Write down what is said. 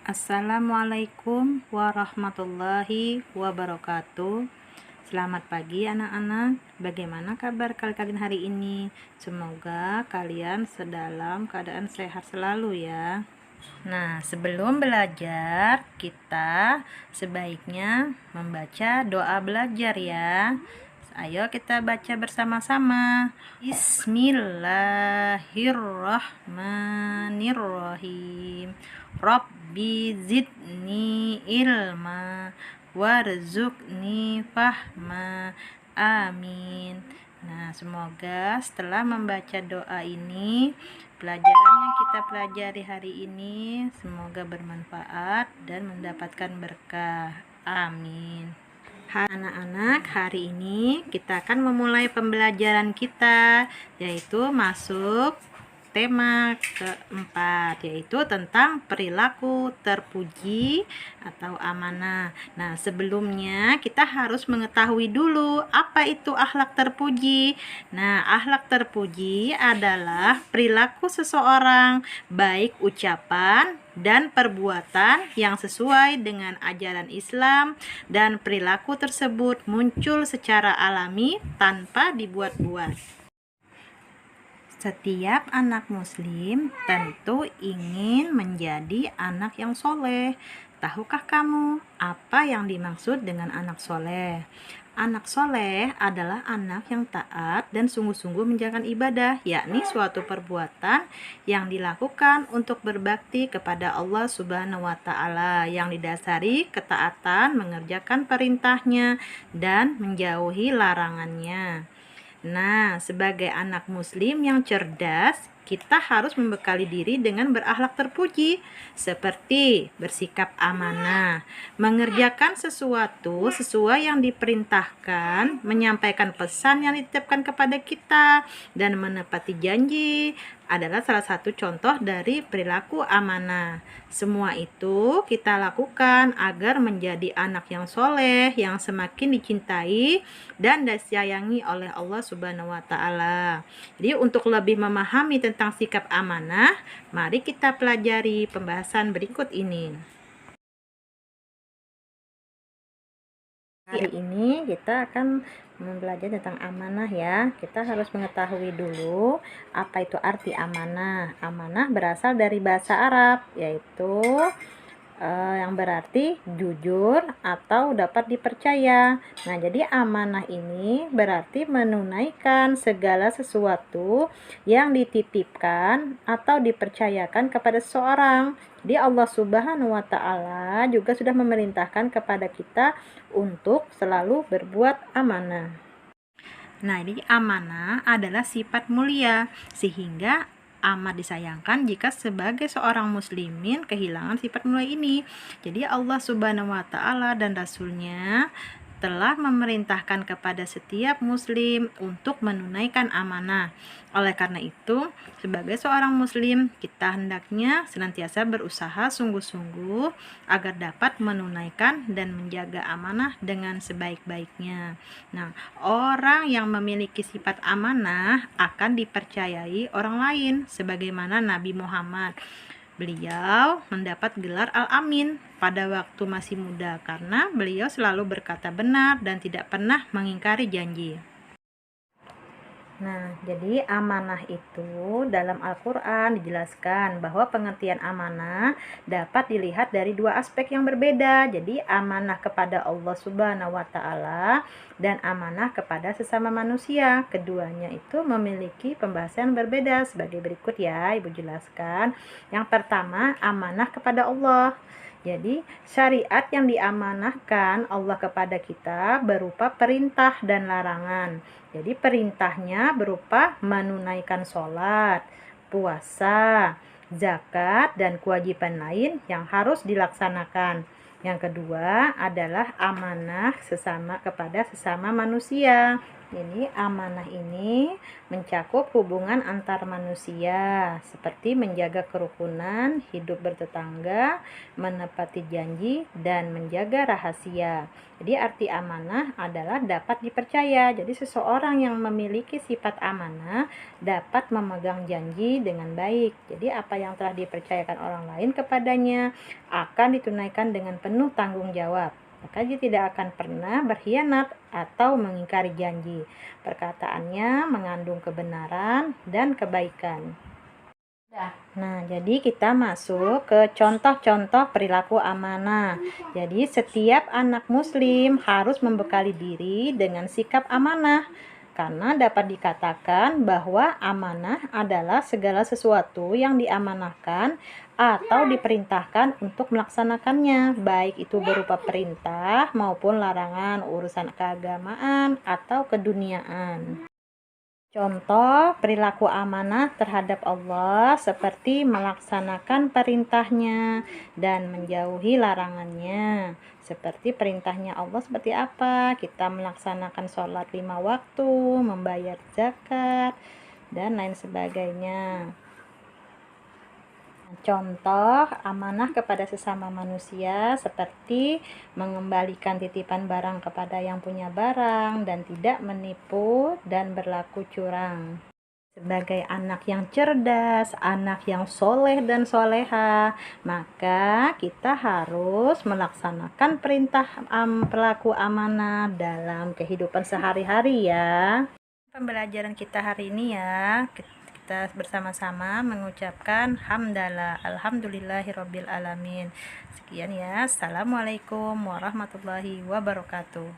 Assalamualaikum warahmatullahi wabarakatuh. Selamat pagi anak-anak. Bagaimana kabar kalian hari ini? Semoga kalian sedalam keadaan sehat selalu ya. Nah, sebelum belajar, kita sebaiknya membaca doa belajar ya. Ayo kita baca bersama-sama. Bismillahirrahmanirrahim. Rabbi zidni ilma warzuqni fahma. Amin. Nah, semoga setelah membaca doa ini, pelajaran yang kita pelajari hari ini semoga bermanfaat dan mendapatkan berkah. Amin. Anak-anak, hari ini kita akan memulai pembelajaran kita, yaitu masuk tema keempat, yaitu tentang perilaku terpuji atau amanah. Nah, sebelumnya kita harus mengetahui dulu apa itu akhlak terpuji. Nah, akhlak terpuji adalah perilaku seseorang, baik ucapan dan perbuatan yang sesuai dengan ajaran Islam, dan perilaku tersebut muncul secara alami tanpa dibuat-buat. Setiap anak muslim tentu ingin menjadi anak yang soleh. Tahukah kamu apa yang dimaksud dengan anak soleh? Anak soleh adalah anak yang taat dan sungguh-sungguh menjalankan ibadah, yakni suatu perbuatan yang dilakukan untuk berbakti kepada Allah Subhanahu wa Ta'ala, yang didasari ketaatan mengerjakan perintahnya dan menjauhi larangannya. Nah, sebagai anak muslim yang cerdas, kita harus membekali diri dengan berakhlak terpuji, seperti bersikap amanah, mengerjakan sesuatu sesuai yang diperintahkan, menyampaikan pesan yang ditetapkan kepada kita, dan menepati janji adalah salah satu contoh dari perilaku amanah. Semua itu kita lakukan agar menjadi anak yang soleh, yang semakin dicintai dan disayangi oleh Allah Subhanahu wa Ta'ala. Jadi untuk lebih memahami tentang sikap amanah, mari kita pelajari pembahasan berikut ini. Hari ini kita akan belajar tentang amanah ya. Kita harus mengetahui dulu apa itu arti amanah. Amanah berasal dari bahasa Arab, yaitu yang berarti jujur atau dapat dipercaya. Nah, jadi amanah ini berarti menunaikan segala sesuatu yang dititipkan atau dipercayakan kepada seseorang. Jadi Allah Subhanahu wa Ta'ala juga sudah memerintahkan kepada kita untuk selalu berbuat amanah. Nah, ini amanah adalah sifat mulia, sehingga amat disayangkan jika sebagai seorang muslimin kehilangan sifat mulia ini. Jadi Allah Subhanahu wa Ta'ala dan Rasulnya telah memerintahkan kepada setiap muslim untuk menunaikan amanah. Oleh karena itu, sebagai seorang muslim, kita hendaknya senantiasa berusaha sungguh-sungguh agar dapat menunaikan dan menjaga amanah dengan sebaik-baiknya. Nah, orang yang memiliki sifat amanah akan dipercayai orang lain, sebagaimana Nabi Muhammad. Beliau mendapat gelar Al-Amin pada waktu masih muda karena beliau selalu berkata benar dan tidak pernah mengingkari janji. Nah, jadi amanah itu dalam Al-Quran dijelaskan bahwa pengertian amanah dapat dilihat dari dua aspek yang berbeda. Jadi amanah kepada Allah Subhanahu wa Ta'ala dan amanah kepada sesama manusia. Keduanya itu memiliki pembahasan berbeda sebagai berikut ya, Ibu jelaskan. Yang pertama, amanah kepada Allah. Jadi syariat yang diamanahkan Allah kepada kita berupa perintah dan larangan. Jadi perintahnya berupa menunaikan sholat, puasa, zakat, dan kewajiban lain yang harus dilaksanakan. Yang kedua adalah amanah kepada sesama manusia. Jadi amanah ini mencakup hubungan antar manusia seperti menjaga kerukunan, hidup bertetangga, menepati janji, dan menjaga rahasia. Jadi arti amanah adalah dapat dipercaya. Jadi seseorang yang memiliki sifat amanah dapat memegang janji dengan baik. Jadi apa yang telah dipercayakan orang lain kepadanya akan ditunaikan dengan penuh tanggung jawab. Maka dia tidak akan pernah berkhianat atau mengingkari janji. Perkataannya mengandung kebenaran dan kebaikan. Nah, jadi kita masuk ke contoh-contoh perilaku amanah. Jadi, setiap anak muslim harus membekali diri dengan sikap amanah. Karena dapat dikatakan bahwa amanah adalah segala sesuatu yang diamanahkan atau diperintahkan untuk melaksanakannya, baik itu berupa perintah maupun larangan, urusan keagamaan atau keduniaan. Contoh perilaku amanah terhadap Allah seperti melaksanakan perintahnya dan menjauhi larangannya. Seperti perintahnya Allah seperti apa? Kita melaksanakan sholat 5 waktu, membayar zakat, dan lain sebagainya. Contoh amanah kepada sesama manusia seperti mengembalikan titipan barang kepada yang punya barang dan tidak menipu dan berlaku curang. Sebagai anak yang cerdas, anak yang soleh dan soleha, maka kita harus melaksanakan perintah pelaku amanah dalam kehidupan sehari-hari ya. Pembelajaran kita hari ini ya, kita bersama-sama mengucapkan hamdalah, alhamdulillahirabbil alamin. Sekian ya, assalamualaikum warahmatullahi wabarakatuh.